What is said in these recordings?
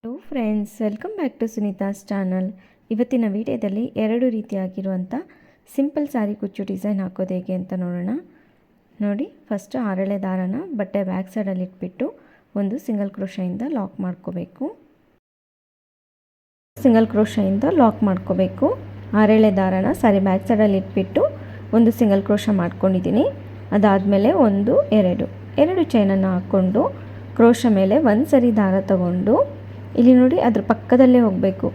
Hello friends, welcome back to Sunita's channel. ಇವತ್ತಿನ ವಿಡಿಯೋದಲ್ಲಿ ಎರಡು ರೀತಿಯಾಗಿರುವಂಥ ಸಿಂಪಲ್ ಸ್ಯಾರಿ ಕುಚ್ಚು ಡಿಸೈನ್ ಹಾಕೋದು ಹೇಗೆ ಅಂತ ನೋಡೋಣ. ನೋಡಿ, ಫಸ್ಟು ಆರಳೆ ದಾರನ ಬಟ್ಟೆ ಬ್ಯಾಕ್ ಸೈಡಲ್ಲಿ ಇಟ್ಬಿಟ್ಟು ಒಂದು ಸಿಂಗಲ್ ಕ್ರೋಶೆಯಿಂದ ಲಾಕ್ ಮಾಡ್ಕೋಬೇಕು. ಆರಳೆ ದಾರನ ಸ್ಯಾರಿ ಬ್ಯಾಕ್ ಸೈಡಲ್ಲಿ ಇಟ್ಬಿಟ್ಟು ಒಂದು ಸಿಂಗಲ್ ಕ್ರೋಶ ಮಾಡ್ಕೊಂಡಿದ್ದೀನಿ. ಅದಾದಮೇಲೆ ಎರಡು ಚೈನನ್ನು ಹಾಕ್ಕೊಂಡು ಕ್ರೋಶ ಮೇಲೆ ಒಂದು ಸರಿ ದಾರ ತಗೊಂಡು ಇಲ್ಲಿ ನೋಡಿ ಅದ್ರ ಪಕ್ಕದಲ್ಲೇ ಹೋಗಬೇಕು,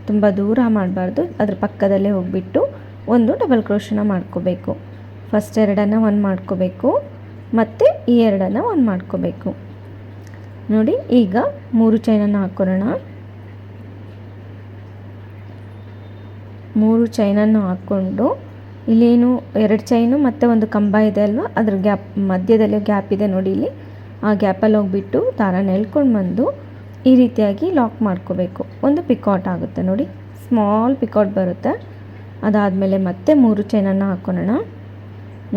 ತುಂಬ ದೂರ ಮಾಡಬಾರ್ದು. ಅದ್ರ ಪಕ್ಕದಲ್ಲೇ ಹೋಗಿಬಿಟ್ಟು ಒಂದು ಡಬಲ್ ಕ್ರೋಶನ ಮಾಡ್ಕೋಬೇಕು. ಫಸ್ಟ್ ಎರಡನ್ನು ಒಂದು ಮಾಡ್ಕೋಬೇಕು, ಮತ್ತು ಈ ಎರಡನ್ನು ಒಂದು ಮಾಡ್ಕೋಬೇಕು. ನೋಡಿ, ಈಗ 3 ಚೈನನ್ನು ಹಾಕ್ಕೊಳ್ಳೋಣ. 3 ಚೈನನ್ನು ಹಾಕ್ಕೊಂಡು ಇಲ್ಲೇನು 2 ಚೈನು ಮತ್ತು ಒಂದು ಕಂಬ ಇದೆ ಅಲ್ವಾ, ಅದ್ರ ಮಧ್ಯದಲ್ಲಿ ಗ್ಯಾಪ್ ಇದೆ ನೋಡಿ. ಇಲ್ಲಿ ಆ ಗ್ಯಾಪಲ್ಲಿ ಹೋಗಿಬಿಟ್ಟು ದಾರನ ಎಳ್ಕೊಂಡು ಬಂದು ಈ ರೀತಿಯಾಗಿ ಲಾಕ್ ಮಾಡ್ಕೋಬೇಕು. ಒಂದು ಪಿಕಾಟ್ ಆಗುತ್ತೆ ನೋಡಿ, ಸ್ಮಾಲ್ ಪಿಕಾಟ್ ಬರುತ್ತೆ. ಅದಾದಮೇಲೆ ಮತ್ತೆ 3 ಚೈನನ್ನು ಹಾಕ್ಕೊಳ್ಳೋಣ.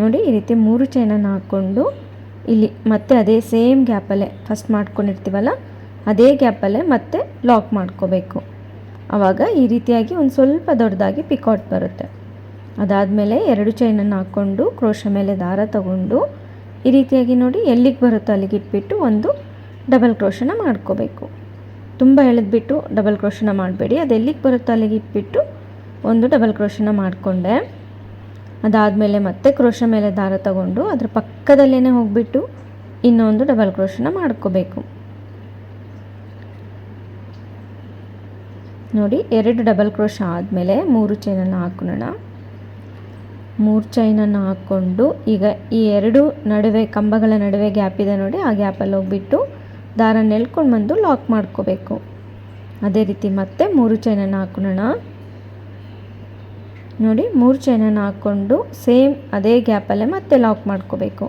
ನೋಡಿ, ಈ ರೀತಿ 3 ಚೈನನ್ನು ಹಾಕ್ಕೊಂಡು ಇಲ್ಲಿ ಮತ್ತೆ ಅದೇ ಸೇಮ್ ಗ್ಯಾಪಲ್ಲೇ ಫಸ್ಟ್ ಮಾಡ್ಕೊಂಡಿರ್ತೀವಲ್ಲ, ಅದೇ ಗ್ಯಾಪಲ್ಲೇ ಮತ್ತೆ ಲಾಕ್ ಮಾಡ್ಕೋಬೇಕು. ಆವಾಗ ಈ ರೀತಿಯಾಗಿ ಒಂದು ಸ್ವಲ್ಪ ದೊಡ್ಡದಾಗಿ ಪಿಕಾಟ್ ಬರುತ್ತೆ. ಅದಾದಮೇಲೆ 2 ಚೈನನ್ನು ಹಾಕ್ಕೊಂಡು ಕ್ರೋಶ ಮೇಲೆ ದಾರ ತಗೊಂಡು ಈ ರೀತಿಯಾಗಿ ನೋಡಿ ಎಲ್ಲಿಗೆ ಬರುತ್ತೋ ಅಲ್ಲಿಗೆ ಇಟ್ಬಿಟ್ಟು ಒಂದು ಡಬಲ್ ಕ್ರೋಶನ ಮಾಡ್ಕೋಬೇಕು. ತುಂಬ ಎಳೆದ್ಬಿಟ್ಟು ಡಬಲ್ ಕ್ರೋಶನ ಮಾಡಬೇಡಿ, ಅದು ಎಲ್ಲಿಗೆ ಬರುತ್ತೋ ಅಲ್ಲಿಗೆ ಇಟ್ಬಿಟ್ಟು ಒಂದು ಡಬಲ್ ಕ್ರೋಶನ ಮಾಡಿಕೊಂಡೆ. ಅದಾದಮೇಲೆ ಮತ್ತೆ ಕ್ರೋಶ ಮೇಲೆ ದಾರ ತಗೊಂಡು ಅದ್ರ ಪಕ್ಕದಲ್ಲೇ ಹೋಗಿಬಿಟ್ಟು ಇನ್ನೊಂದು ಡಬಲ್ ಕ್ರೋಶನ ಮಾಡ್ಕೋಬೇಕು. ನೋಡಿ, 2 ಡಬಲ್ ಕ್ರೋಶ ಆದಮೇಲೆ 3 ಚೈನನ್ನು ಹಾಕೋಣ. 3 ಚೈನನ್ನು ಹಾಕ್ಕೊಂಡು ಈಗ ಈ 2 ನಡುವೆ ಕಂಬಗಳ ನಡುವೆ ಗ್ಯಾಪ್ ಇದೆ ನೋಡಿ, ಆ ಗ್ಯಾಪಲ್ಲಿ ಹೋಗಿಬಿಟ್ಟು ದಾರನ ಎಳ್ಕೊಂಡು ಬಂದು ಲಾಕ್ ಮಾಡ್ಕೋಬೇಕು. ಅದೇ ರೀತಿ ಮತ್ತೆ 3 ಚೈನನ್ನು ಹಾಕೋಣ. ನೋಡಿ, 3 ಚೈನನ್ನು ಹಾಕ್ಕೊಂಡು ಸೇಮ್ ಅದೇ ಗ್ಯಾಪಲ್ಲೇ ಮತ್ತೆ ಲಾಕ್ ಮಾಡ್ಕೋಬೇಕು.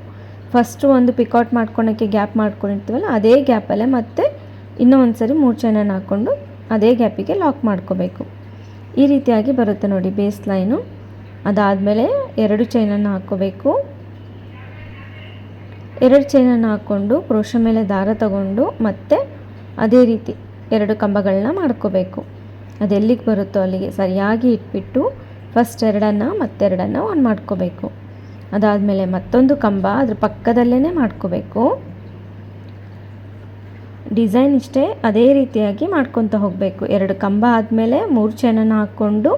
ಫಸ್ಟು ಒಂದು ಪಿಕಾಟ್ ಮಾಡ್ಕೊಳಕ್ಕೆ ಗ್ಯಾಪ್ ಮಾಡ್ಕೊಂಡಿರ್ತೀವಲ್ಲ, ಅದೇ ಗ್ಯಾಪಲ್ಲೇ ಮತ್ತೆ ಇನ್ನೂ ಒಂದು ಸರಿ 3 ಚೈನನ್ನು ಹಾಕ್ಕೊಂಡು ಅದೇ ಗ್ಯಾಪಿಗೆ ಲಾಕ್ ಮಾಡ್ಕೋಬೇಕು. ಈ ರೀತಿಯಾಗಿ ಬರುತ್ತೆ ನೋಡಿ ಬೇಸ್ ಲೈನು. ಅದಾದಮೇಲೆ 2 ಚೈನನ್ನು ಹಾಕ್ಕೋಬೇಕು. 2 ಚೈನನ್ನು ಹಾಕ್ಕೊಂಡು ಕ್ರೋಶ ಮೇಲೆ ದಾರ ತಗೊಂಡು ಮತ್ತೆ ಅದೇ ರೀತಿ 2 ಕಂಬಗಳನ್ನ ಮಾಡ್ಕೋಬೇಕು. ಅದೆಲ್ಲಿಗೆ ಬರುತ್ತೋ ಅಲ್ಲಿಗೆ ಸರಿಯಾಗಿ ಇಟ್ಬಿಟ್ಟು ಫಸ್ಟ್ 2 ಮತ್ತೆರಡನ್ನು ಒಂದು ಮಾಡ್ಕೋಬೇಕು. ಅದಾದಮೇಲೆ ಮತ್ತೊಂದು ಕಂಬ ಅದ್ರ ಪಕ್ಕದಲ್ಲೇ ಮಾಡ್ಕೋಬೇಕು. ಡಿಸೈನ್ ಇಷ್ಟೇ, ಅದೇ ರೀತಿಯಾಗಿ ಮಾಡ್ಕೊತ ಹೋಗಬೇಕು. 2 ಕಂಬ ಆದಮೇಲೆ 3 ಚೈನನ್ನು ಹಾಕ್ಕೊಂಡು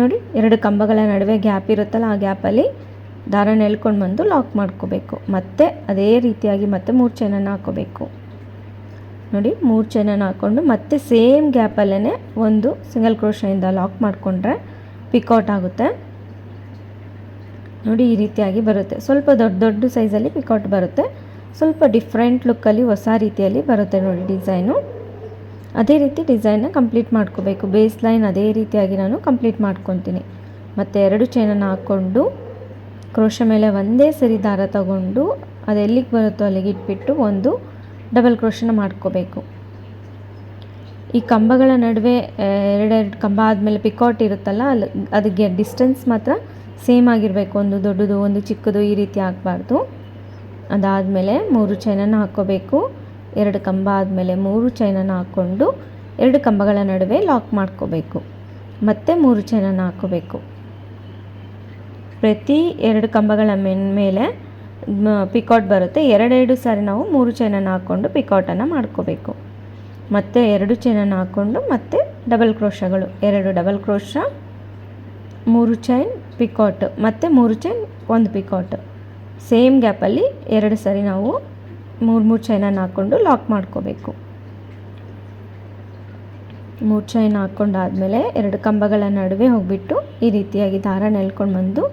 ನೋಡಿ 2 ಕಂಬಗಳ ನಡುವೆ ಗ್ಯಾಪ್ ಇರುತ್ತಲ್ಲ, ಆ ಗ್ಯಾಪಲ್ಲಿ ದಾರನ ಎಳ್ಕೊಂಡು ಬಂದು ಲಾಕ್ ಮಾಡ್ಕೋಬೇಕು. ಮತ್ತೆ ಅದೇ ರೀತಿಯಾಗಿ ಮತ್ತೆ 3 ಚೈನನ್ನು ಹಾಕ್ಕೋಬೇಕು. ನೋಡಿ, 3 ಚೈನನ್ನು ಹಾಕ್ಕೊಂಡು ಮತ್ತೆ ಸೇಮ್ ಗ್ಯಾಪಲ್ಲೇ ಒಂದು ಸಿಂಗಲ್ ಕ್ರೋಶೆಯಿಂದ ಲಾಕ್ ಮಾಡಿಕೊಂಡ್ರೆ ಪಿಕಾಟ್ ಆಗುತ್ತೆ ನೋಡಿ. ಈ ರೀತಿಯಾಗಿ ಬರುತ್ತೆ. ಸ್ವಲ್ಪ ದೊಡ್ಡ ಸೈಜಲ್ಲಿ ಪಿಕಾಟ್ ಬರುತ್ತೆ, ಸ್ವಲ್ಪ ಡಿಫ್ರೆಂಟ್ ಲುಕ್ಕಲ್ಲಿ ಹೊಸ ರೀತಿಯಲ್ಲಿ ಬರುತ್ತೆ ನೋಡಿ ಡಿಸೈನು. ಅದೇ ರೀತಿ ಡಿಸೈನ್ನ ಕಂಪ್ಲೀಟ್ ಮಾಡ್ಕೋಬೇಕು. ಬೇಸ್ ಲೈನ್ ಅದೇ ರೀತಿಯಾಗಿ ನಾನು ಕಂಪ್ಲೀಟ್ ಮಾಡ್ಕೊತೀನಿ. ಮತ್ತು 2 ಚೈನನ್ನು ಹಾಕ್ಕೊಂಡು ಕ್ರೋಶ ಮೇಲೆ ಒಂದೇ ಸರಿ ದಾರ ತಗೊಂಡು ಅದು ಎಲ್ಲಿಗೆ ಬರುತ್ತೋ ಅಲ್ಲಿಗೆ ಇಟ್ಬಿಟ್ಟು ಒಂದು ಡಬಲ್ ಕ್ರೋಶನ ಮಾಡ್ಕೋಬೇಕು. ಈ ಕಂಬಗಳ ನಡುವೆ 2 ಕಂಬ ಆದಮೇಲೆ ಪಿಕಾಟ್ ಇರುತ್ತಲ್ಲ, ಅದಕ್ಕೆ ಡಿಸ್ಟೆನ್ಸ್ ಮಾತ್ರ ಸೇಮ್ ಆಗಿರಬೇಕು. ಒಂದು ದೊಡ್ಡದು ಒಂದು ಚಿಕ್ಕದು ಈ ರೀತಿ ಆಗಬಾರ್ದು. ಅದಾದಮೇಲೆ 3 ಚೈನನ್ನು ಹಾಕ್ಕೋಬೇಕು. 2 ಕಂಬ ಆದಮೇಲೆ 3 ಚೈನನ್ನು ಹಾಕ್ಕೊಂಡು 2 ಕಂಬಗಳ ನಡುವೆ ಲಾಕ್ ಮಾಡ್ಕೋಬೇಕು. ಮತ್ತೆ 3 ಚೈನನ್ನು ಹಾಕ್ಕೋಬೇಕು. ಪ್ರತಿ 2 ಕಂಬಗಳ ಮೇಲೆ ಪಿಕಾಟ್ ಬರುತ್ತೆ. 2 ಸಾರಿ ನಾವು 3 ಚೈನನ್ನು ಹಾಕ್ಕೊಂಡು ಪಿಕಾಟನ್ನು ಮಾಡ್ಕೋಬೇಕು. ಮತ್ತು 2 ಚೈನನ್ನು ಹಾಕ್ಕೊಂಡು ಮತ್ತೆ ಡಬಲ್ ಕ್ರೋಶಗಳು, 2 ಡಬಲ್ ಕ್ರೋಶ, 3 ಚೈನ್ ಪಿಕಾಟ್, ಮತ್ತು 3 ಚೈನ್ ಒಂದು ಪಿಕಾಟ್. ಸೇಮ್ ಗ್ಯಾಪಲ್ಲಿ 2 ಸಾರಿ ನಾವು 3 ಚೈನನ್ನು ಹಾಕ್ಕೊಂಡು ಲಾಕ್ ಮಾಡ್ಕೋಬೇಕು. 3 ಚೈನ್ ಹಾಕ್ಕೊಂಡಾದಮೇಲೆ 2 ಕಂಬಗಳ ನಡುವೆ ಹೋಗಿಬಿಟ್ಟು ಈ ರೀತಿಯಾಗಿ ದಾರನ ಎಳ್ಕೊಂಡು ಬಂದು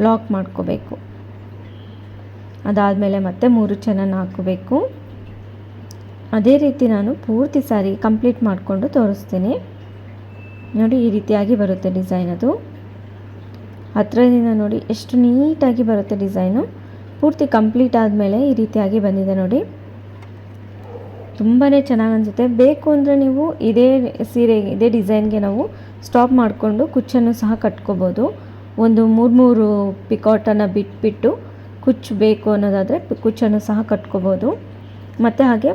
ಲಾಕ್ ಮಾಡ್ಕೋಬೇಕು. ಅದಾದಮೇಲೆ ಮತ್ತೆ 3 ಚೈನನ್ನು ಹಾಕ್ಕೋಬೇಕು. ಅದೇ ರೀತಿ ನಾನು ಪೂರ್ತಿ ಸಾರಿ ಕಂಪ್ಲೀಟ್ ಮಾಡಿಕೊಂಡು ತೋರಿಸ್ತೀನಿ ನೋಡಿ. ಈ ರೀತಿಯಾಗಿ ಬರುತ್ತೆ ಡಿಸೈನ್. ಅದು ಹತ್ತಿರದಿಂದ ನೋಡಿ ಎಷ್ಟು ನೀಟಾಗಿ ಬರುತ್ತೆ ಡಿಸೈನು. ಪೂರ್ತಿ ಕಂಪ್ಲೀಟ್ ಆದಮೇಲೆ ಈ ರೀತಿಯಾಗಿ ಬಂದಿದೆ ನೋಡಿ, ತುಂಬಾ ಚೆನ್ನಾಗಿ ಅನಿಸುತ್ತೆ. ಬೇಕು ಅಂದರೆ ನೀವು ಇದೇ ಡಿಸೈನ್ಗೆ ನಾವು ಸ್ಟಾಪ್ ಮಾಡಿಕೊಂಡು ಕುಚ್ಚನ್ನು ಸಹ ಕಟ್ಕೋಬೋದು. ಒಂದು 3 ಪಿಕಾಟನ್ನು ಬಿಟ್ಬಿಟ್ಟು ಕುಚ್ಚು ಬೇಕು ಅನ್ನೋದಾದರೆ ಕುಚ್ಚನ್ನು ಸಹ ಕಟ್ಕೋಬೋದು. ಮತ್ತು ಹಾಗೆ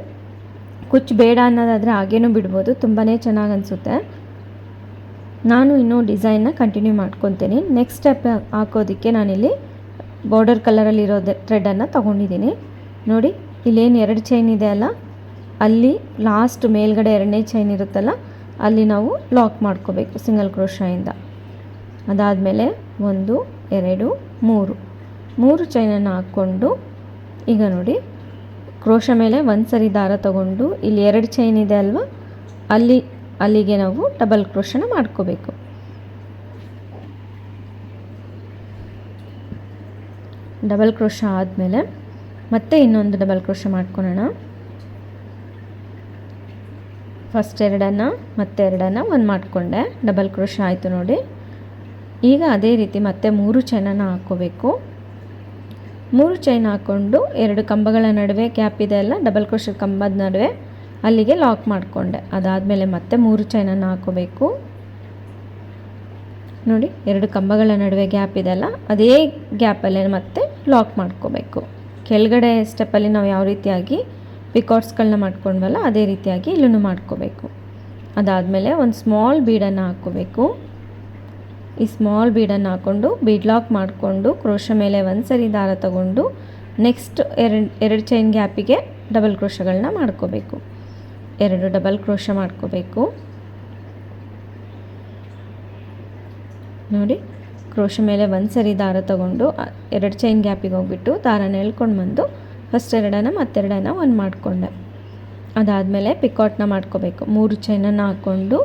ಕುಚ್ಚು ಬೇಡ ಅನ್ನೋದಾದರೆ ಹಾಗೇನೂ ಬಿಡ್ಬೋದು, ತುಂಬಾ ಚೆನ್ನಾಗಿ ಅನಿಸುತ್ತೆ. ನಾನು ಇನ್ನೂ ಡಿಸೈನ್ನ ಕಂಟಿನ್ಯೂ ಮಾಡ್ಕೊತೀನಿ. ನೆಕ್ಸ್ಟ್ ಸ್ಟೆಪ್ ಹಾಕೋದಕ್ಕೆ ನಾನಿಲ್ಲಿ ಬಾರ್ಡರ್ ಕಲರಲ್ಲಿರೋ ಥ್ರೆಡನ್ನು ತೊಗೊಂಡಿದ್ದೀನಿ. ನೋಡಿ ಇಲ್ಲೇನು 2 ಚೈನ್ ಇದೆ ಅಲ್ಲ, ಅಲ್ಲಿ ಲಾಸ್ಟ್ ಮೇಲ್ಗಡೆ 2ನೇ ಚೈನ್ ಇರುತ್ತಲ್ಲ, ಅಲ್ಲಿ ನಾವು ಲಾಕ್ ಮಾಡ್ಕೋಬೇಕು ಸಿಂಗಲ್ ಕ್ರೋಶಾಯಿಂದ. ಅದಾದಮೇಲೆ 1 2 3 ಚೈನನ್ನು ಹಾಕ್ಕೊಂಡು, ಈಗ ನೋಡಿ ಕ್ರೋಶ ಮೇಲೆ ಒಂದು ಸರಿ ದಾರ ತಗೊಂಡು ಇಲ್ಲಿ 2 ಚೈನ್ ಇದೆ ಅಲ್ವಾ, ಅಲ್ಲಿಗೆ ನಾವು ಡಬಲ್ ಕ್ರೋಶನ ಮಾಡ್ಕೋಬೇಕು. ಡಬಲ್ ಕ್ರೋಶ ಆದಮೇಲೆ ಮತ್ತೆ ಇನ್ನೊಂದು ಡಬಲ್ ಕ್ರೋಶ ಮಾಡ್ಕೊಳ್ಳೋಣ. ಫಸ್ಟ್ 2 ಮತ್ತೆ 2 ಒಂದು ಮಾಡಿಕೊಂಡೆ, ಡಬಲ್ ಕ್ರೋಶ ಆಯಿತು ನೋಡಿ. ಈಗ ಅದೇ ರೀತಿ ಮತ್ತೆ 3 ಚೈನನ್ನು ಹಾಕ್ಕೋಬೇಕು. 3 ಚೈನ್ ಹಾಕ್ಕೊಂಡು 2 ಕಂಬಗಳ ನಡುವೆ ಗ್ಯಾಪ್ ಇದೆ ಅಲ್ಲ, ಡಬಲ್ ಕ್ರೋಶ ಕಂಬದ ನಡುವೆ ಅಲ್ಲಿಗೆ ಲಾಕ್ ಮಾಡಿಕೊಂಡೆ. ಅದಾದಮೇಲೆ ಮತ್ತೆ 3 ಚೈನನ್ನು ಹಾಕ್ಕೋಬೇಕು. ನೋಡಿ 2 ಕಂಬಗಳ ನಡುವೆ ಗ್ಯಾಪ್ ಇದೆ ಅಲ್ಲ, ಅದೇ ಗ್ಯಾಪಲ್ಲೇ ಮತ್ತೆ ಲಾಕ್ ಮಾಡ್ಕೋಬೇಕು. ಕೆಳಗಡೆ ಸ್ಟೆಪ್ಪಲ್ಲಿ ನಾವು ಯಾವ ರೀತಿಯಾಗಿ ಪಿಕಾಟ್ಸ್ಗಳನ್ನ ಮಾಡ್ಕೊಂಡ್ವಲ್ಲ ಅದೇ ರೀತಿಯಾಗಿ ಇಲ್ಲೂ ಮಾಡ್ಕೋಬೇಕು. ಅದಾದಮೇಲೆ ಒಂದು ಸ್ಮಾಲ್ ಬೀಡನ್ನು ಹಾಕ್ಕೋಬೇಕು. ಈ ಸ್ಮಾಲ್ ಬೀಡನ್ನು ಹಾಕ್ಕೊಂಡು ಬೀಡ್ ಲಾಕ್ ಮಾಡಿಕೊಂಡು ಕ್ರೋಶ ಮೇಲೆ ಒಂದು ಸರಿ ದಾರ ತಗೊಂಡು ನೆಕ್ಸ್ಟ್ 2 ಚೈನ್ ಗ್ಯಾಪಿಗೆ ಡಬಲ್ ಕ್ರೋಶಗಳನ್ನ ಮಾಡ್ಕೋಬೇಕು. 2 ಡಬಲ್ ಕ್ರೋಶ ಮಾಡ್ಕೋಬೇಕು. ನೋಡಿ ಕ್ರೋಶ ಮೇಲೆ ಒಂದು ಸರಿ ದಾರ ತಗೊಂಡು 2 ಚೈನ್ ಗ್ಯಾಪಿಗೆ ಹೋಗ್ಬಿಟ್ಟು ದಾರನ ಎಳ್ಕೊಂಡು ಬಂದು ಫಸ್ಟ್ 2 ಮತ್ತೆ 2 ಒಂದು ಮಾಡಿಕೊಂಡೆ. ಅದಾದಮೇಲೆ ಪಿಕಾಟ್ನ ಮಾಡ್ಕೋಬೇಕು. 3 ಚೈನನ್ನು ಹಾಕ್ಕೊಂಡು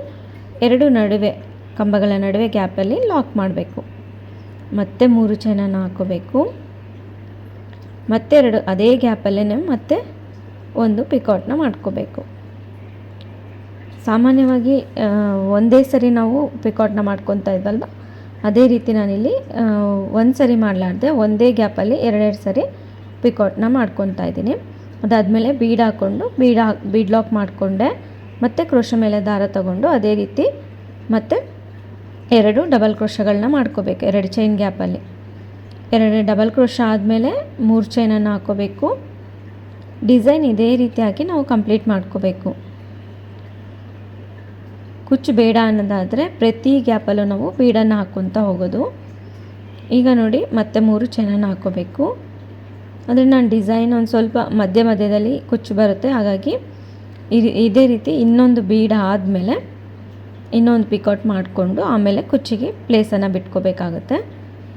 2 ನಡುವೆ ಕಂಬಗಳ ನಡುವೆ ಗ್ಯಾಪಲ್ಲಿ ಲಾಕ್ ಮಾಡಬೇಕು. ಮತ್ತೆ 3 ಚೈನನ್ನು ಹಾಕ್ಕೋಬೇಕು. ಮತ್ತೆ 2 ಅದೇ ಗ್ಯಾಪಲ್ಲೇ ಮತ್ತೆ ಒಂದು ಪಿಕಾಟ್ನ ಮಾಡ್ಕೋಬೇಕು. ಸಾಮಾನ್ಯವಾಗಿ ಒಂದೇ ಸರಿ ನಾವು ಪಿಕಾಟ್ನ ಮಾಡ್ಕೊತಾ ಇದ್ವಲ್ವ, ಅದೇ ರೀತಿ ನಾನಿಲ್ಲಿ ಒಂದು ಸರಿ ಮಾಡಲಾರ್ದೆ ಒಂದೇ ಗ್ಯಾಪಲ್ಲಿ 2 ಸರಿ ಪಿಕಾಟ್ನ ಮಾಡ್ಕೊತಾ ಇದ್ದೀನಿ. ಅದಾದಮೇಲೆ ಬೀಡ್ ಹಾಕ್ಕೊಂಡು ಬೀಡ್ ಲಾಕ್ ಮಾಡಿಕೊಂಡೆ. ಮತ್ತು ಕ್ರೋಶ ಮೇಲೆ ದಾರ ತಗೊಂಡು ಅದೇ ರೀತಿ ಮತ್ತು 2 ಡಬಲ್ ಕ್ರೋಶಗಳನ್ನ ಮಾಡ್ಕೋಬೇಕು 2 ಚೈನ್ ಗ್ಯಾಪಲ್ಲಿ. 2 ಡಬಲ್ ಕ್ರೋಶ ಆದಮೇಲೆ 3 ಚೈನನ್ನು ಹಾಕ್ಕೋಬೇಕು. ಡಿಸೈನ್ ಇದೇ ರೀತಿಯಾಗಿ ನಾವು ಕಂಪ್ಲೀಟ್ ಮಾಡ್ಕೋಬೇಕು. ಕುಚ್ಚು ಬೇಡ ಅನ್ನೋದಾದರೆ ಪ್ರತಿ ಗ್ಯಾಪಲ್ಲೂ ನಾವು ಬೀಡನ್ನು ಹಾಕ್ಕೊತಾ ಹೋಗೋದು. ಈಗ ನೋಡಿ ಮತ್ತೆ 3 ಚೈನನ್ನು ಹಾಕ್ಕೋಬೇಕು. ಅಂದರೆ ನಾನು ಡಿಸೈನ್ ಒಂದು ಸ್ವಲ್ಪ ಮಧ್ಯದಲ್ಲಿ ಕುಚ್ಚು ಬರುತ್ತೆ, ಹಾಗಾಗಿ ಇದೇ ರೀತಿ ಇನ್ನೊಂದು ಬೀಡ್ ಆದಮೇಲೆ ಇನ್ನೊಂದು ಪಿಕಾಟ್ ಮಾಡಿಕೊಂಡು ಆಮೇಲೆ ಕುಚ್ಚಿಗೆ ಪ್ಲೇಸನ್ನು ಬಿಟ್ಕೋಬೇಕಾಗುತ್ತೆ.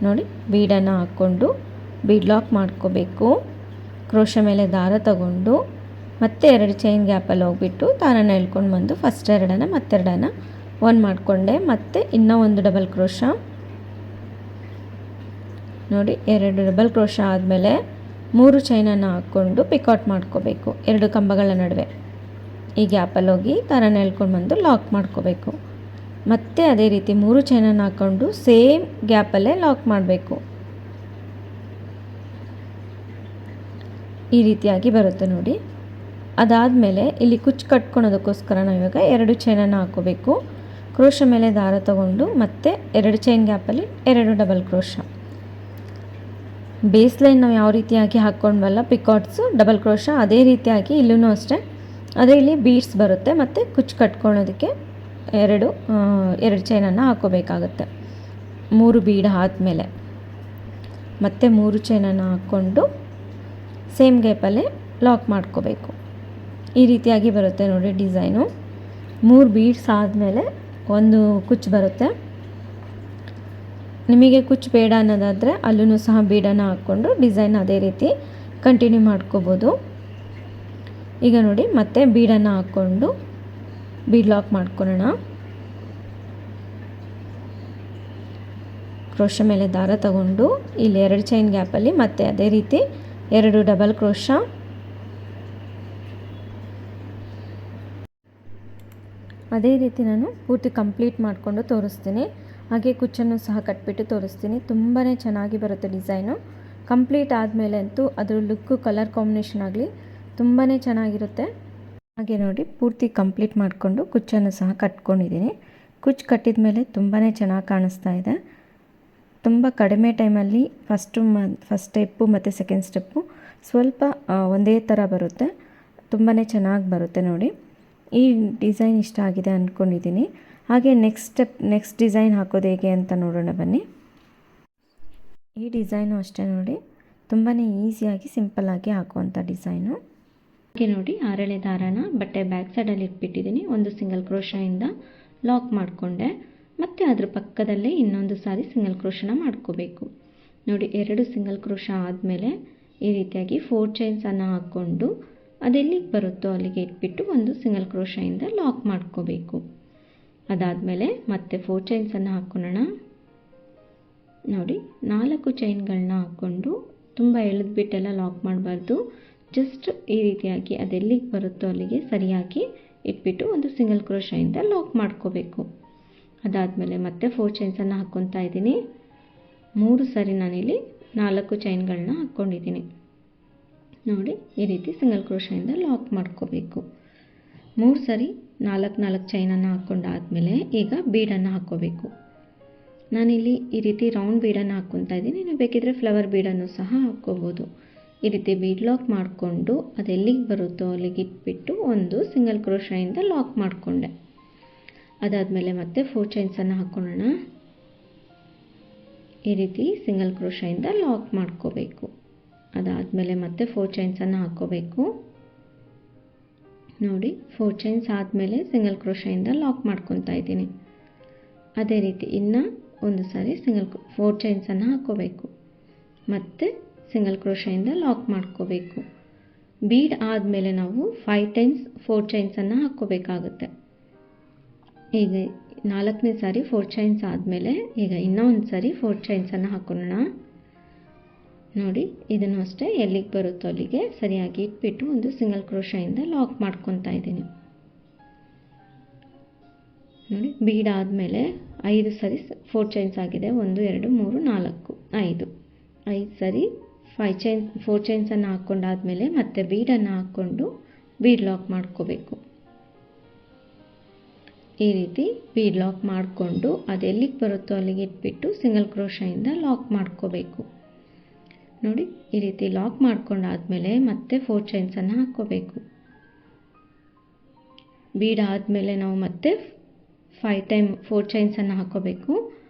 ನೋಡಿ ಬೀಡನ್ನು ಹಾಕ್ಕೊಂಡು ಬೀಡ್ ಲಾಕ್ ಮಾಡ್ಕೋಬೇಕು. ಕ್ರೋಶ ಮೇಲೆ ದಾರ ತಗೊಂಡು ಮತ್ತೆ 2 ಚೈನ್ ಗ್ಯಾಪಲ್ಲಿ ಹೋಗ್ಬಿಟ್ಟು ದಾರನ ಎಳ್ಕೊಂಡು ಬಂದು ಫಸ್ಟ್ 2 ಮತ್ತೆ 2 ಒಂದು ಮಾಡಿಕೊಂಡೆ. ಮತ್ತೆ ಇನ್ನೂ ಒಂದು ಡಬಲ್ ಕ್ರೋಶ. ನೋಡಿ 2 ಡಬಲ್ ಕ್ರೋಶ ಆದಮೇಲೆ 3 ಚೈನನ್ನು ಹಾಕ್ಕೊಂಡು ಪಿಕಾಟ್ ಮಾಡ್ಕೋಬೇಕು 2 ಕಂಬಗಳ ನಡುವೆ. ಈ ಗ್ಯಾಪಲ್ಲಿ ಹೋಗಿ ದಾರನ ಎಳ್ಕೊಂಡು ಬಂದು ಲಾಕ್ ಮಾಡ್ಕೋಬೇಕು. ಮತ್ತೆ ಅದೇ ರೀತಿ 3 ಚೈನನ್ನು ಹಾಕ್ಕೊಂಡು ಸೇಮ್ ಗ್ಯಾಪಲ್ಲೇ ಲಾಕ್ ಮಾಡಬೇಕು. ಈ ರೀತಿಯಾಗಿ ಬರುತ್ತೆ ನೋಡಿ. ಅದಾದಮೇಲೆ ಇಲ್ಲಿ ಕುಚ್ಚು ಕಟ್ಕೊಳೋದಕ್ಕೋಸ್ಕರ ನಾವು ಇವಾಗ 2 ಚೈನನ್ನು ಹಾಕ್ಕೋಬೇಕು. ಕ್ರೋಶ ಮೇಲೆ ದಾರ ತಗೊಂಡು ಮತ್ತೆ 2 ಚೈನ್ ಗ್ಯಾಪಲ್ಲಿ 2 ಡಬಲ್ ಕ್ರೋಶ. ಬೇಸ್ ಲೈನ್ ನಾವು ಯಾವ ರೀತಿಯಾಗಿ ಹಾಕ್ಕೊಂಡ್ವಲ್ಲ ಪಿಕಾಟ್ಸು ಡಬಲ್ ಕ್ರೋಶ, ಅದೇ ರೀತಿಯಾಗಿ ಇಲ್ಲೂ ಅಷ್ಟೇ. ಅದೇ ಇಲ್ಲಿ ಬೀಡ್ಸ್ ಬರುತ್ತೆ ಮತ್ತು ಕುಚ್ಚು ಕಟ್ಕೊಳ್ಳೋದಕ್ಕೆ 2 ಚೈನನ್ನು ಹಾಕ್ಕೋಬೇಕಾಗುತ್ತೆ. 3 ಬೀಡ್ ಆದಮೇಲೆ ಮತ್ತೆ 3 ಚೈನನ್ನು ಹಾಕ್ಕೊಂಡು ಸೇಮ್ ಗ್ಯಾಪಲ್ಲೇ ಲಾಕ್ ಮಾಡ್ಕೋಬೇಕು. ಈ ರೀತಿಯಾಗಿ ಬರುತ್ತೆ ನೋಡಿ ಡಿಸೈನು. 3 ಬೀಡ್ಸ್ ಆದಮೇಲೆ ಒಂದು ಕುಚ್ಚು ಬರುತ್ತೆ. ನಿಮಗೆ ಕುಚ್ಚು ಬೇಡ ಅನ್ನೋದಾದರೆ ಅಲ್ಲೂ ಸಹ ಬೀಡನ್ನು ಹಾಕ್ಕೊಂಡು ಡಿಸೈನ್ ಅದೇ ರೀತಿ ಕಂಟಿನ್ಯೂ ಮಾಡ್ಕೋಬೋದು. ಈಗ ನೋಡಿ ಮತ್ತೆ ಬೀಡನ್ನು ಹಾಕ್ಕೊಂಡು ಬೀಡ್ ಲಾಕ್ ಮಾಡ್ಕೊಳ್ಳೋಣ. ಕ್ರೋಶ ಮೇಲೆ ದಾರ ತಗೊಂಡು ಇಲ್ಲಿ 2 ಚೈನ್ ಗ್ಯಾಪಲ್ಲಿ ಮತ್ತೆ ಅದೇ ರೀತಿ 2 ಡಬಲ್ ಕ್ರೋಶ. ಅದೇ ರೀತಿ ನಾನು ಪೂರ್ತಿ ಕಂಪ್ಲೀಟ್ ಮಾಡಿಕೊಂಡು ತೋರಿಸ್ತೀನಿ. ಹಾಗೆ ಕುಚ್ಚನ್ನು ಸಹ ಕಟ್ಬಿಟ್ಟು ತೋರಿಸ್ತೀನಿ. ತುಂಬಾ ಚೆನ್ನಾಗಿ ಬರುತ್ತೆ ಡಿಸೈನು. ಕಂಪ್ಲೀಟ್ ಆದಮೇಲೆ ಅಂತೂ ಅದ್ರ ಲುಕ್ಕು ಕಲರ್ ಕಾಂಬಿನೇಷನ್ ಆಗಲಿ ತುಂಬಾ ಚೆನ್ನಾಗಿರುತ್ತೆ. ಹಾಗೆ ನೋಡಿ ಪೂರ್ತಿ ಕಂಪ್ಲೀಟ್ ಮಾಡಿಕೊಂಡು ಕುಚ್ಚನ್ನು ಸಹ ಕಟ್ಕೊಂಡಿದ್ದೀನಿ. ಕುಚ್ಚು ಕಟ್ಟಿದ ಮೇಲೆ ತುಂಬಾ ಚೆನ್ನಾಗಿ ಕಾಣಿಸ್ತಾ ಇದೆ. ತುಂಬ ಕಡಿಮೆ ಟೈಮಲ್ಲಿ ಫಸ್ಟ್ ಸ್ಟೆಪ್ಪು ಮತ್ತು ಸೆಕೆಂಡ್ ಸ್ಟೆಪ್ಪು ಸ್ವಲ್ಪ ಒಂದೇ ಥರ ಬರುತ್ತೆ. ತುಂಬಾ ಚೆನ್ನಾಗಿ ಬರುತ್ತೆ ನೋಡಿ. ಈ ಡಿಸೈನ್ ಇಷ್ಟ ಆಗಿದೆ ಅಂದ್ಕೊಂಡಿದ್ದೀನಿ. ಹಾಗೆ ನೆಕ್ಸ್ಟ್ ಡಿಸೈನ್ ಹಾಕೋದು ಹೇಗೆ ಅಂತ ನೋಡೋಣ ಬನ್ನಿ. ಈ ಡಿಸೈನು ಅಷ್ಟೇ ನೋಡಿ, ತುಂಬಾ ಈಸಿಯಾಗಿ ಸಿಂಪಲ್ಲಾಗಿ ಹಾಕುವಂಥ ಡಿಸೈನು. ಹಾಗೆ ನೋಡಿ ಆರಳೆ ದಾರಾನ ಬಟ್ಟೆ ಬ್ಯಾಕ್ ಸೈಡಲ್ಲಿ ಇಟ್ಬಿಟ್ಟಿದ್ದೀನಿ. ಒಂದು ಸಿಂಗಲ್ ಕ್ರೋಶಾಯಿಂದ ಲಾಕ್ ಮಾಡಿಕೊಂಡೆ. ಮತ್ತು ಅದ್ರ ಪಕ್ಕದಲ್ಲೇ ಇನ್ನೊಂದು ಸಾರಿ ಸಿಂಗಲ್ ಕ್ರೋಶನ ಮಾಡ್ಕೋಬೇಕು ನೋಡಿ. 2 ಸಿಂಗಲ್ ಕ್ರೋಶ ಆದಮೇಲೆ ಈ ರೀತಿಯಾಗಿ 4 ಚೈನ್ಸನ್ನು ಹಾಕ್ಕೊಂಡು ಅದೆಲ್ಲಿಗೆ ಬರುತ್ತೋ ಅಲ್ಲಿಗೆ ಇಟ್ಬಿಟ್ಟು ಒಂದು ಸಿಂಗಲ್ ಕ್ರೋಶದಿಂದ ಲಾಕ್ ಮಾಡ್ಕೋಬೇಕು. ಅದಾದಮೇಲೆ ಮತ್ತೆ 4 ಚೈನ್ಸನ್ನು ಹಾಕ್ಕೊಳ್ಳೋಣ ನೋಡಿ. 4 ಚೈನ್ಗಳನ್ನ ಹಾಕ್ಕೊಂಡು ತುಂಬ ಎಳೆದ್ಬಿಟ್ಟೆಲ್ಲ ಲಾಕ್ ಮಾಡಬಾರ್ದು. ಜಸ್ಟ್ ಈ ರೀತಿಯಾಗಿ ಅದೆಲ್ಲಿಗೆ ಬರುತ್ತೋ ಅಲ್ಲಿಗೆ ಸರಿಯಾಗಿ ಇಟ್ಬಿಟ್ಟು ಒಂದು ಸಿಂಗಲ್ ಕ್ರೋಶದಿಂದ ಲಾಕ್ ಮಾಡ್ಕೋಬೇಕು. ಅದಾದಮೇಲೆ ಮತ್ತೆ 4 ಚೈನ್ಸನ್ನು ಹಾಕ್ಕೊತಾ ಇದ್ದೀನಿ. 3 ಸರಿ ನಾನಿಲ್ಲಿ 4 ಚೈನ್ಗಳನ್ನ ಹಾಕ್ಕೊಂಡಿದ್ದೀನಿ ನೋಡಿ. ಈ ರೀತಿ ಸಿಂಗಲ್ ಕ್ರೋಶದಿಂದ ಲಾಕ್ ಮಾಡ್ಕೋಬೇಕು. 3 ಸರಿ 4 ಚೈನನ್ನು ಹಾಕ್ಕೊಂಡಾದಮೇಲೆ ಈಗ ಬೀಡನ್ನು ಹಾಕ್ಕೋಬೇಕು. ನಾನಿಲ್ಲಿ ಈ ರೀತಿ ರೌಂಡ್ ಬೀಡನ್ನು ಹಾಕ್ಕೊತಾ ಇದ್ದೀನಿ. ನೀವು ಬೇಕಿದ್ರೆ ಫ್ಲವರ್ ಬೀಡನ್ನು ಸಹ ಹಾಕ್ಕೋಬೋದು. ಈ ರೀತಿ ಬೀಡ್ ಲಾಕ್ ಮಾಡಿಕೊಂಡು ಅದೆಲ್ಲಿಗೆ ಬರುತ್ತೋ ಅಲ್ಲಿಗೆ ಇಟ್ಬಿಟ್ಟು ಒಂದು ಸಿಂಗಲ್ ಕ್ರೋಶದಿಂದ ಲಾಕ್ ಮಾಡಿಕೊಂಡೆ. ಅದಾದಮೇಲೆ ಮತ್ತೆ 4 ಚೈನ್ಸನ್ನು ಹಾಕ್ಕೊಳ್ಳೋಣ. ಈ ರೀತಿ ಸಿಂಗಲ್ ಕ್ರೋಶದಿಂದ ಲಾಕ್ ಮಾಡ್ಕೋಬೇಕು. ಅದಾದಮೇಲೆ ಮತ್ತೆ 4 ಚೈನ್ಸನ್ನು ಹಾಕ್ಕೋಬೇಕು ನೋಡಿ. 4 ಚೈನ್ಸ್ ಆದಮೇಲೆ ಸಿಂಗಲ್ ಕ್ರೋಶದಿಂದ ಲಾಕ್ ಮಾಡ್ಕೊತಾ ಇದ್ದೀನಿ. ಅದೇ ರೀತಿ ಇನ್ನು ಒಂದು ಸಾರಿ 4 ಚೈನ್ಸನ್ನು ಹಾಕ್ಕೋಬೇಕು. ಮತ್ತೆ ಸಿಂಗಲ್ ಕ್ರೋಶದಿಂದ ಲಾಕ್ ಮಾಡ್ಕೋಬೇಕು. ಬೀಡ್ ಆದಮೇಲೆ ನಾವು 5 ಟೈಮ್ಸ್ 4 ಚೈನ್ಸನ್ನು ಹಾಕ್ಕೋಬೇಕಾಗುತ್ತೆ. ಈಗ 4ನೇ ಸಾರಿ 4 ಚೈನ್ಸ್ ಆದಮೇಲೆ ಈಗ ಇನ್ನೂ ಒಂದು ಸಾರಿ 4 ಚೈನ್ಸನ್ನು ಹಾಕೊಳ್ಳೋಣ ನೋಡಿ. ಇದನ್ನು ಅಷ್ಟೇ ಎಲ್ಲಿಗೆ ಬರುತ್ತೋ ಅಲ್ಲಿಗೆ ಸರಿಯಾಗಿ ಇಟ್ಬಿಟ್ಟು ಒಂದು ಸಿಂಗಲ್ ಕ್ರೋಶದಿಂದ ಲಾಕ್ ಮಾಡ್ಕೊತಾ ಇದ್ದೀನಿ ನೋಡಿ. ಬೀಡ್ ಆದಮೇಲೆ 5 ಸರಿ 4 ಚೈನ್ಸ್ ಆಗಿದೆ. 1 2 3 4 5 ಸರಿ 4 ಚೈನ್ಸನ್ನು ಹಾಕ್ಕೊಂಡಾದ್ಮೇಲೆ ಮತ್ತೆ ಬೀಡನ್ನು ಹಾಕ್ಕೊಂಡು ಬೀಡ್ ಲಾಕ್ ಮಾಡ್ಕೋಬೇಕು. ಈ ರೀತಿ ಬೀಡ್ ಲಾಕ್ ಮಾಡಿಕೊಂಡು ಅದೆಲ್ಲಿಗೆ ಬರುತ್ತೋ ಅಲ್ಲಿಗೆ ಇಟ್ಬಿಟ್ಟು ಸಿಂಗಲ್ ಕ್ರೋಶದಿಂದ ಲಾಕ್ ಮಾಡ್ಕೋಬೇಕು ನೋಡಿ. ಈ ರೀತಿ ಲಾಕ್ ಮಾಡ್ಕೊಂಡಾದ್ಮೇಲೆ ಮತ್ತೆ 4 ಚೈನ್ಸನ್ನು ಹಾಕ್ಕೋಬೇಕು. ಬೀಡ್ ಆದಮೇಲೆ ನಾವು ಮತ್ತೆ 5 ಟೈಮ್ 4 ಚೈನ್ಸನ್ನು ಹಾಕ್ಕೋಬೇಕು.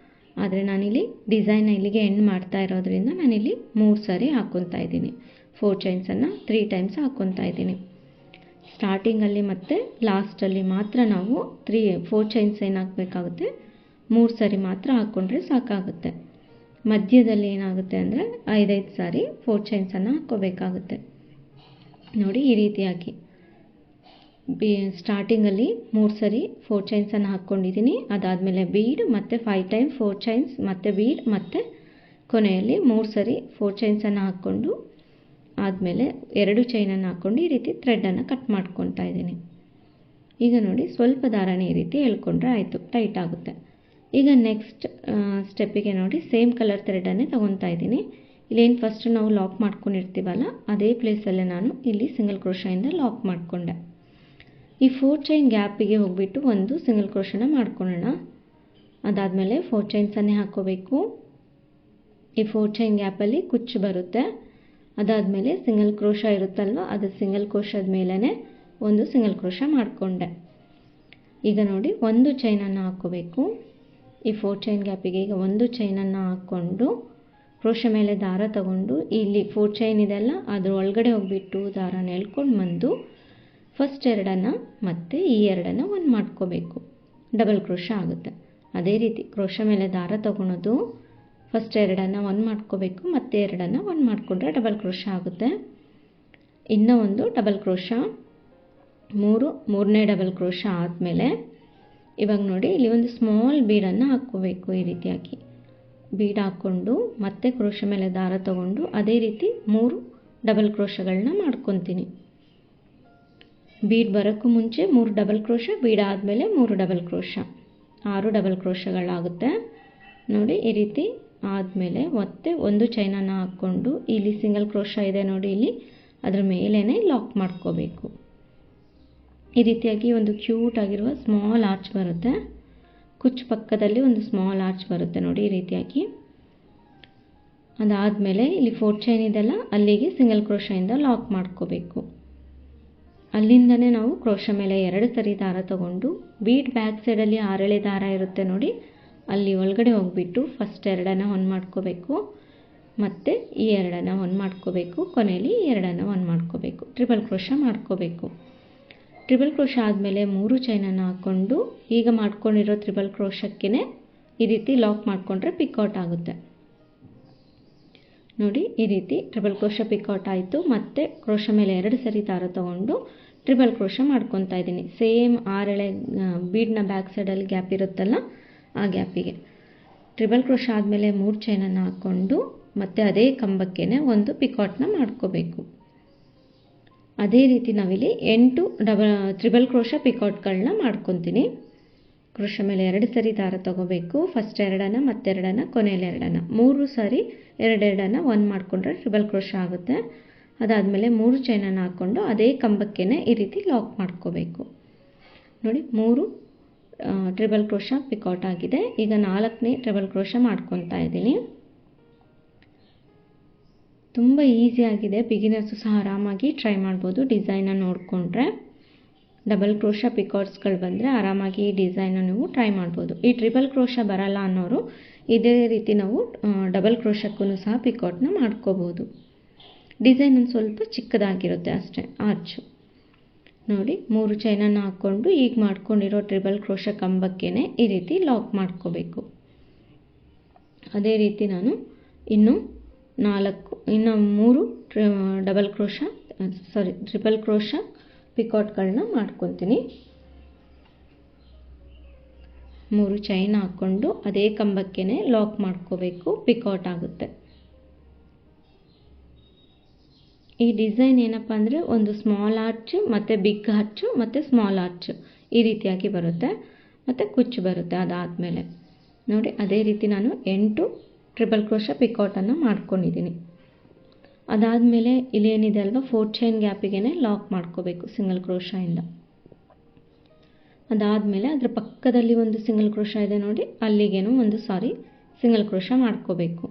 ಆದರೆ ನಾನಿಲ್ಲಿ ಡಿಸೈನ್ ಇಲ್ಲಿಗೆ ಎಂಡ್ ಮಾಡ್ತಾ ಇರೋದ್ರಿಂದ ನಾನಿಲ್ಲಿ 3 ಸಾರಿ ಹಾಕ್ಕೊತಾ ಇದ್ದೀನಿ. 4 ಚೈನ್ಸನ್ನು 3 ಟೈಮ್ಸ್ ಹಾಕ್ಕೊತಾ ಇದ್ದೀನಿ. ಸ್ಟಾರ್ಟಿಂಗಲ್ಲಿ ಮತ್ತು ಲಾಸ್ಟಲ್ಲಿ ಮಾತ್ರ ನಾವು 4 ಚೈನ್ಸ್ ಏನು ಹಾಕಬೇಕಾಗುತ್ತೆ, 3 ಸಾರಿ ಮಾತ್ರ ಹಾಕ್ಕೊಂಡ್ರೆ ಸಾಕಾಗುತ್ತೆ. ಮಧ್ಯದಲ್ಲಿ ಏನಾಗುತ್ತೆ ಅಂದರೆ 5 ಸಾರಿ 4 ಚೈನ್ಸನ್ನು ಹಾಕ್ಕೋಬೇಕಾಗುತ್ತೆ ನೋಡಿ. ಈ ರೀತಿಯಾಗಿ ಸ್ಟಾರ್ಟಿಂಗಲ್ಲಿ 3 ಸರಿ 4 ಚೈನ್ಸನ್ನು ಹಾಕ್ಕೊಂಡಿದ್ದೀನಿ. ಅದಾದಮೇಲೆ ಬೀಡ್ ಮತ್ತು 5 ಟೈಮ್ 4 ಚೈನ್ಸ್ ಮತ್ತು ಬೀಡ್ ಮತ್ತು ಕೊನೆಯಲ್ಲಿ 3 ಸರಿ 4 ಚೈನ್ಸನ್ನು ಹಾಕ್ಕೊಂಡು ಆದಮೇಲೆ 2 ಚೈನನ್ನು ಹಾಕ್ಕೊಂಡು ಈ ರೀತಿ ಥ್ರೆಡನ್ನು ಕಟ್ ಮಾಡ್ಕೊತಾ ಇದ್ದೀನಿ. ಈಗ ನೋಡಿ ಸ್ವಲ್ಪ ದಾರಾನೇ ಈ ರೀತಿ ಎಳ್ಕೊಂಡ್ರೆ ಆಯಿತು, ಟೈಟ್ ಆಗುತ್ತೆ. ಈಗ ನೆಕ್ಸ್ಟ್ ಸ್ಟೆಪ್ಪಿಗೆ ನೋಡಿ ಸೇಮ್ ಕಲರ್ ಥ್ರೆಡನ್ನೇ ತೊಗೊತಾ ಇದ್ದೀನಿ. ಇಲ್ಲೇನು ಫಸ್ಟ್ ನಾವು ಲಾಕ್ ಮಾಡ್ಕೊಂಡಿರ್ತೀವಲ್ಲ ಅದೇ ಪ್ಲೇಸಲ್ಲೇ ನಾನು ಇಲ್ಲಿ ಸಿಂಗಲ್ ಕ್ರೋಶದಿಂದ ಲಾಕ್ ಮಾಡಿಕೊಂಡೆ. ಈ 4 ಚೈನ್ ಗ್ಯಾಪಿಗೆ ಹೋಗಿಬಿಟ್ಟು ಒಂದು ಸಿಂಗಲ್ ಕ್ರೋಶನ ಮಾಡ್ಕೊಳ್ಳೋಣ. ಅದಾದಮೇಲೆ 4 ಚೈನ್ಸನ್ನೇ ಹಾಕ್ಕೋಬೇಕು. ಈ 4 ಚೈನ್ ಗ್ಯಾಪಲ್ಲಿ ಕುಚ್ಚು ಬರುತ್ತೆ. ಅದಾದಮೇಲೆ ಸಿಂಗಲ್ ಕ್ರೋಶ ಇರುತ್ತಲ್ವ, ಅದು ಸಿಂಗಲ್ ಕ್ರೋಶದ ಮೇಲೇ ಒಂದು ಸಿಂಗಲ್ ಕ್ರೋಶ ಮಾಡಿಕೊಂಡೆ. ಈಗ ನೋಡಿ ಒಂದು ಚೈನನ್ನು ಹಾಕ್ಕೋಬೇಕು. ಈ 4 ಚೈನ್ ಗ್ಯಾಪಿಗೆ ಈಗ ಒಂದು ಚೈನನ್ನು ಹಾಕ್ಕೊಂಡು ಕ್ರೋಶ ಮೇಲೆ ದಾರ ತಗೊಂಡು ಇಲ್ಲಿ 4 ಚೈನ್ ಇದೆಲ್ಲ ಅದ್ರ ಒಳಗಡೆ ಹೋಗಿಬಿಟ್ಟು ದಾರನ ಎಳ್ಕೊಂಡು ಬಂದು ಫಸ್ಟ್ 2 ಮತ್ತು ಈ 2 ಒಂದು ಮಾಡ್ಕೋಬೇಕು. ಡಬಲ್ ಕ್ರೋಶ ಆಗುತ್ತೆ. ಅದೇ ರೀತಿ ಕ್ರೋಶ ಮೇಲೆ ದಾರ ತಗೊಳೋದು, ಫಸ್ಟ್ 2 ಒಂದು ಮಾಡ್ಕೋಬೇಕು, ಮತ್ತೆ 2 ಒಂದು ಮಾಡಿಕೊಂಡ್ರೆ ಡಬಲ್ ಕ್ರೋಶ ಆಗುತ್ತೆ. ಇನ್ನೂ ಒಂದು ಡಬಲ್ ಕ್ರೋಶ, ಮೂರನೇ ಡಬಲ್ ಕ್ರೋಶ ಆದಮೇಲೆ ಇವಾಗ ನೋಡಿ ಇಲ್ಲಿ ಒಂದು ಸ್ಮಾಲ್ ಬೀಡನ್ನು ಹಾಕ್ಕೋಬೇಕು. ಈ ರೀತಿಯಾಗಿ ಬೀಡ್ ಹಾಕ್ಕೊಂಡು ಮತ್ತೆ ಕ್ರೋಶ ಮೇಲೆ ದಾರ ತಗೊಂಡು ಅದೇ ರೀತಿ 3 ಡಬಲ್ ಕ್ರೋಶಗಳನ್ನ ಮಾಡ್ಕೊತೀನಿ. ಬೀಡ್ ಬರೋಕ್ಕೂ ಮುಂಚೆ 3 ಡಬಲ್ ಕ್ರೋಶ, ಬೀಡ್ ಆದಮೇಲೆ 3 ಡಬಲ್ ಕ್ರೋಶ, 6 ಡಬಲ್ ಕ್ರೋಶಗಳಾಗುತ್ತೆ ನೋಡಿ. ಈ ರೀತಿ ಆದಮೇಲೆ ಮತ್ತೆ ಒಂದು ಚೈನನ್ನು ಹಾಕ್ಕೊಂಡು ಇಲ್ಲಿ ಸಿಂಗಲ್ ಕ್ರೋಶ ಇದೆ ನೋಡಿ, ಇಲ್ಲಿ ಅದ್ರ ಮೇಲೇ ಲಾಕ್ ಮಾಡ್ಕೋಬೇಕು. ಈ ರೀತಿಯಾಗಿ ಒಂದು ಕ್ಯೂಟ್ ಆಗಿರುವ ಸ್ಮಾಲ್ ಆರ್ಚ್ ಬರುತ್ತೆ. ಕುಚ್ಚು ಪಕ್ಕದಲ್ಲಿ ಒಂದು ಸ್ಮಾಲ್ ಆರ್ಚ್ ಬರುತ್ತೆ ನೋಡಿ ಈ ರೀತಿಯಾಗಿ. ಅದಾದಮೇಲೆ ಇಲ್ಲಿ 4 ಚೈನ್ ಇದೆಲ್ಲ ಅಲ್ಲಿಗೆ ಸಿಂಗಲ್ ಕ್ರೋಶದಿಂದ ಲಾಕ್ ಮಾಡ್ಕೋಬೇಕು. ಅಲ್ಲಿಂದನೇ ನಾವು ಕ್ರೋಶ ಮೇಲೆ 2 ಸರಿ ದಾರ ತಗೊಂಡು ಬೀಡ್ ಬ್ಯಾಕ್ ಸೈಡಲ್ಲಿ 6 ಎಳೆ ದಾರ ಇರುತ್ತೆ ನೋಡಿ, ಅಲ್ಲಿ ಒಳಗಡೆ ಹೋಗ್ಬಿಟ್ಟು ಫಸ್ಟ್ 2 1 ಮಾಡ್ಕೋಬೇಕು, ಮತ್ತು ಈ 2 1 ಮಾಡ್ಕೋಬೇಕು, ಕೊನೆಯಲ್ಲಿ 2 1 ಮಾಡ್ಕೋಬೇಕು, ಟ್ರಿಬಲ್ ಕ್ರೋಶ ಮಾಡ್ಕೋಬೇಕು. ಟ್ರಿಬಲ್ ಕ್ರೋಶ ಆದಮೇಲೆ 3 ಚೈನನ್ನು ಹಾಕ್ಕೊಂಡು ಈಗ ಮಾಡ್ಕೊಂಡಿರೋ ಟ್ರಿಬಲ್ ಕ್ರೋಶಕ್ಕೇ ಈ ರೀತಿ ಲಾಕ್ ಮಾಡಿಕೊಂಡ್ರೆ ಪಿಕೌಟ್ ಆಗುತ್ತೆ ನೋಡಿ. ಈ ರೀತಿ ಟ್ರಿಬಲ್ ಕ್ರೋಶ ಪಿಕೌಟ್ ಆಯಿತು. ಮತ್ತೆ ಕ್ರೋಶ ಮೇಲೆ 2 ಸರಿ ದಾರ ತಗೊಂಡು ಟ್ರಿಬಲ್ ಕ್ರೋಶ ಮಾಡ್ಕೊತಾ ಇದ್ದೀನಿ. ಸೇಮ್ 6 ಎಳೆ ಬೀಡ್ನ ಬ್ಯಾಕ್ ಸೈಡಲ್ಲಿ ಗ್ಯಾಪ್ ಇರುತ್ತಲ್ಲ, ಆ ಗ್ಯಾಪಿಗೆ ಟ್ರಿಬಲ್ ಕ್ರೋಶ ಆದಮೇಲೆ 3 ಚೈನನ್ನು ಹಾಕ್ಕೊಂಡು ಮತ್ತೆ ಅದೇ ಕಂಬಕ್ಕೆ ಒಂದು ಪಿಕಾಟ್ನ ಮಾಡ್ಕೋಬೇಕು. ಅದೇ ರೀತಿ ನಾವಿಲ್ಲಿ 8 ಟ್ರಿಬಲ್ ಕ್ರೋಶ ಪಿಕಾಟ್ಗಳನ್ನ ಮಾಡ್ಕೊತೀನಿ. ಕ್ರೋಶ ಮೇಲೆ 2 ಸರಿ ದಾರ ತಗೋಬೇಕು, ಫಸ್ಟ್ 2 ಮತ್ತೆ 2 ಕೊನೆಯಲ್ಲಿ 2 3 ಸಾರಿ 2 1 ಮಾಡಿಕೊಂಡ್ರೆ ಟ್ರಿಬಲ್ ಕ್ರೋಶ ಆಗುತ್ತೆ. ಅದಾದಮೇಲೆ 3 ಚೈನನ್ನು ಹಾಕ್ಕೊಂಡು ಅದೇ ಕಂಬಕ್ಕೆ ಈ ರೀತಿ ಲಾಕ್ ಮಾಡ್ಕೋಬೇಕು ನೋಡಿ. 3 ಟ್ರಿಬಲ್ ಕ್ರೋಶ ಪಿಕೌಟ್ ಆಗಿದೆ. ಈಗ 4ನೇ ಟ್ರಿಬಲ್ ಕ್ರೋಶ ಮಾಡ್ಕೊತಾ ಇದ್ದೀನಿ. ತುಂಬ ಈಸಿಯಾಗಿದೆ, ಬಿಗಿನರ್ಸು ಸಹ ಆರಾಮಾಗಿ ಟ್ರೈ ಮಾಡ್ಬೋದು. ಡಿಸೈನ ನೋಡಿಕೊಂಡ್ರೆ ಡಬಲ್ ಕ್ರೋಶ ಪಿಕೌಟ್ಸ್ಗಳು ಬಂದರೆ ಆರಾಮಾಗಿ ಈ ಡಿಸೈನ ನೀವು ಟ್ರೈ ಮಾಡ್ಬೋದು. ಈ ಟ್ರಿಬಲ್ ಕ್ರೋಶ ಬರಲ್ಲ ಅನ್ನೋರು ಇದೇ ರೀತಿ ನಾವು ಡಬಲ್ ಕ್ರೋಶಕ್ಕೂ ಸಹ ಪಿಕೌಟ್ನ ಮಾಡ್ಕೋಬೋದು. ಡಿಸೈನ್ ಒಂದು ಸ್ವಲ್ಪ ಚಿಕ್ಕದಾಗಿರುತ್ತೆ ಅಷ್ಟೇ, ಆರ್ಚು ನೋಡಿ. 3 ಚೈನನ್ನು ಹಾಕ್ಕೊಂಡು ಈಗ ಮಾಡ್ಕೊಂಡಿರೋ ಟ್ರಿಬಲ್ ಕ್ರೋಶ ಕಂಬಕ್ಕೇ ಈ ರೀತಿ ಲಾಕ್ ಮಾಡ್ಕೋಬೇಕು. ಅದೇ ರೀತಿ ನಾನು ಇನ್ನು 3 ಟ್ರಿಬಲ್ ಕ್ರೋಶ ಪಿಕೌಟ್ಗಳನ್ನ ಮಾಡ್ಕೊತೀನಿ. 3 ಚೈನ್ ಹಾಕ್ಕೊಂಡು ಅದೇ ಕಂಬಕ್ಕೆ ಲಾಕ್ ಮಾಡ್ಕೋಬೇಕು, ಪಿಕೌಟ್ ಆಗುತ್ತೆ. ಈ ಡಿಸೈನ್ ಏನಪ್ಪ ಅಂದರೆ ಒಂದು ಸ್ಮಾಲ್ ಆರ್ಚ್ ಮತ್ತು ಬಿಗ್ ಆರ್ಚ್ ಮತ್ತು ಸ್ಮಾಲ್ ಆರ್ಚ್ ಈ ರೀತಿಯಾಗಿ ಬರುತ್ತೆ, ಮತ್ತು ಕುಚ್ಚು ಬರುತ್ತೆ ಅದಾದಮೇಲೆ ನೋಡಿ. ಅದೇ ರೀತಿ ನಾನು 8 ಟ್ರಿಬಲ್ ಕ್ರೋಶ ಪಿಕೌಟನ್ನು ಮಾಡ್ಕೊಂಡಿದ್ದೀನಿ. ಅದಾದಮೇಲೆ ಇಲ್ಲೇನಿದೆ ಅಲ್ವಾ 4 ಚೈನ್ ಗ್ಯಾಪಿಗೆ ಲಾಕ್ ಮಾಡ್ಕೋಬೇಕು ಸಿಂಗಲ್ ಕ್ರೋಶದಿಂದ. ಅದಾದಮೇಲೆ ಅದರ ಪಕ್ಕದಲ್ಲಿ ಒಂದು ಸಿಂಗಲ್ ಕ್ರೋಶ ಇದೆ ನೋಡಿ, ಅಲ್ಲಿಗೇನು ಒಂದು ಸಿಂಗಲ್ ಕ್ರೋಶ ಮಾಡ್ಕೋಬೇಕು.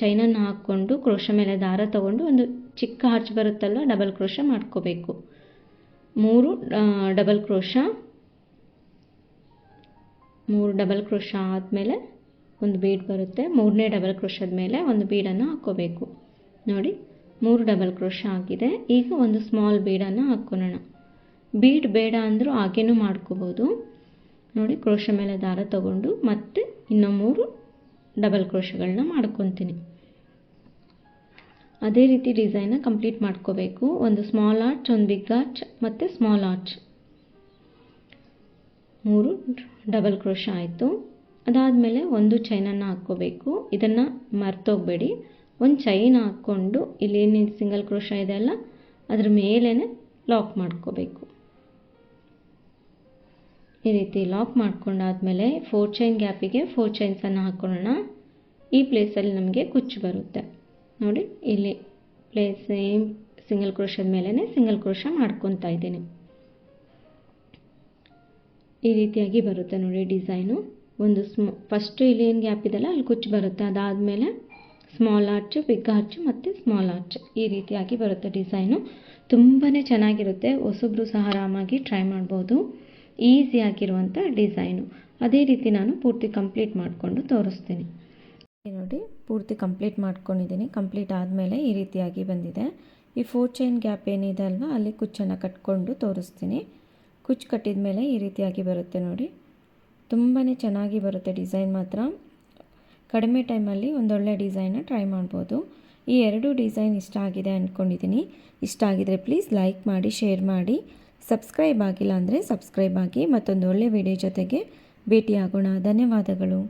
ಚೈನನ್ನು ಹಾಕ್ಕೊಂಡು ಕ್ರೋಶ ಮೇಲೆ ದಾರ ತಗೊಂಡು ಒಂದು ಚಿಕ್ಕ ಆರ್ಚ್ ಬರುತ್ತಲ್ವ, ಡಬಲ್ ಕ್ರೋಶ ಮಾಡ್ಕೋಬೇಕು. 3 ಡಬಲ್ ಕ್ರೋಶ ಆದಮೇಲೆ ಒಂದು ಬೀಡ್ ಬರುತ್ತೆ. 3ನೇ ಡಬಲ್ ಕ್ರೋಶದ ಮೇಲೆ ಒಂದು ಬೀಡನ್ನು ಹಾಕ್ಕೋಬೇಕು ನೋಡಿ. 3 ಡಬಲ್ ಕ್ರೋಶ ಆಗಿದೆ. ಈಗ ಒಂದು ಸ್ಮಾಲ್ ಬೀಡನ್ನು ಹಾಕ್ಕೊಳ್ಳೋಣ. ಬೀಡ್ ಬೇಡ ಅಂದರೂ ಹಾಗೇನೂ ಮಾಡ್ಕೋಬೋದು ನೋಡಿ. ಕ್ರೋಶ ಮೇಲೆ ದಾರ ತಗೊಂಡು ಮತ್ತೆ ಇನ್ನೂ 3 ಡಬಲ್ ಕ್ರೋಶಗಳನ್ನ ಮಾಡ್ಕೊತೀನಿ. ಅದೇ ರೀತಿ ಡಿಸೈನ್ನ ಕಂಪ್ಲೀಟ್ ಮಾಡ್ಕೋಬೇಕು. ಒಂದು ಸ್ಮಾಲ್ ಆರ್ಚ್, ಒಂದು ಬಿಗ್ ಆರ್ಚ್ ಮತ್ತು ಸ್ಮಾಲ್ ಆರ್ಚ್, 3 ಡಬಲ್ ಕ್ರೋಶ ಆಯಿತು. ಅದಾದಮೇಲೆ ಒಂದು ಚೈನನ್ನು ಹಾಕ್ಕೋಬೇಕು. ಇದನ್ನು ಮರ್ತೋಗಬೇಡಿ, ಒಂದು ಚೈನ್ ಹಾಕ್ಕೊಂಡು ಇಲ್ಲಿ ಸಿಂಗಲ್ ಕ್ರೋಶ ಇದೆ ಅಲ್ಲ, ಅದ್ರ ಮೇಲೇ ಲಾಕ್ ಮಾಡ್ಕೋಬೇಕು. ಈ ರೀತಿ ಲಾಕ್ ಮಾಡ್ಕೊಂಡಾದ್ಮೇಲೆ 4 ಚೈನ್ ಗ್ಯಾಪಿಗೆ 4 ಚೈನ್ಸನ್ನು ಹಾಕ್ಕೊಳ್ಳೋಣ. ಈ ಪ್ಲೇಸಲ್ಲಿ ನಮಗೆ ಕುಚ್ಚು ಬರುತ್ತೆ ನೋಡಿ. ಇಲ್ಲಿ ಸೇಮ್ ಸಿಂಗಲ್ ಕ್ರೋಶದ ಮೇಲೇ ಸಿಂಗಲ್ ಕ್ರೋಶ ಮಾಡ್ಕೊತಾ ಇದ್ದೀನಿ. ಈ ರೀತಿಯಾಗಿ ಬರುತ್ತೆ ನೋಡಿ ಡಿಸೈನು. ಒಂದು ಫಸ್ಟು ಇಲ್ಲಿ ಏನು ಗ್ಯಾಪ್ ಇದೆಯಲ್ಲ ಅಲ್ಲಿ ಕುಚ್ಚು ಬರುತ್ತೆ. ಅದಾದಮೇಲೆ ಸ್ಮಾಲ್ ಆರ್ಚ್, ಬಿಗ್ ಆರ್ಚ್ ಮತ್ತು ಸ್ಮಾಲ್ ಆರ್ಚ್ ಈ ರೀತಿಯಾಗಿ ಬರುತ್ತೆ ಡಿಸೈನು. ತುಂಬಾ ಚೆನ್ನಾಗಿರುತ್ತೆ, ಹೊಸಬ್ರು ಸಹ ಆರಾಮಾಗಿ ಟ್ರೈ ಮಾಡ್ಬೋದು. ಈಸಿಯಾಗಿರುವಂಥ ಡಿಸೈನು. ಅದೇ ರೀತಿ ನಾನು ಪೂರ್ತಿ ಕಂಪ್ಲೀಟ್ ಮಾಡಿಕೊಂಡು ತೋರಿಸ್ತೀನಿ ನೋಡಿ. ಪೂರ್ತಿ ಕಂಪ್ಲೀಟ್ ಮಾಡ್ಕೊಂಡಿದ್ದೀನಿ. ಕಂಪ್ಲೀಟ್ ಆದಮೇಲೆ ಈ ರೀತಿಯಾಗಿ ಬಂದಿದೆ. ಈ 4 ಚೈನ್ ಗ್ಯಾಪ್ ಏನಿದೆ ಅಲ್ವಾ, ಅಲ್ಲಿ ಕುಚ್ಚನ್ನು ಕಟ್ಕೊಂಡು ತೋರಿಸ್ತೀನಿ. ಕುಚ್ಚು ಕಟ್ಟಿದ ಮೇಲೆ ಈ ರೀತಿಯಾಗಿ ಬರುತ್ತೆ ನೋಡಿ. ತುಂಬಾ ಚೆನ್ನಾಗಿ ಬರುತ್ತೆ ಡಿಸೈನ್ ಮಾತ್ರ. ಕಡಿಮೆ ಟೈಮಲ್ಲಿ ಒಂದೊಳ್ಳೆ ಡಿಸೈನ್ನ ಟ್ರೈ ಮಾಡ್ಬೋದು. ಈ 2 ಡಿಸೈನ್ ಇಷ್ಟ ಆಗಿದೆ ಅಂದ್ಕೊಂಡಿದ್ದೀನಿ. ಇಷ್ಟ ಆಗಿದರೆ ಪ್ಲೀಸ್ ಲೈಕ್ ಮಾಡಿ, ಶೇರ್ ಮಾಡಿ. ಸಬ್ಸ್ಕ್ರೈಬ್ ಆಗಿಲ್ಲ ಅಂದರೆ ಸಬ್ಸ್ಕ್ರೈಬ್ ಆಗಿ. ಮತ್ತೊಂದು ಒಳ್ಳೆ ವಿಡಿಯೋ ಜೊತೆಗೆ ಭೇಟಿಯಾಗೋಣ. ಧನ್ಯವಾದಗಳು.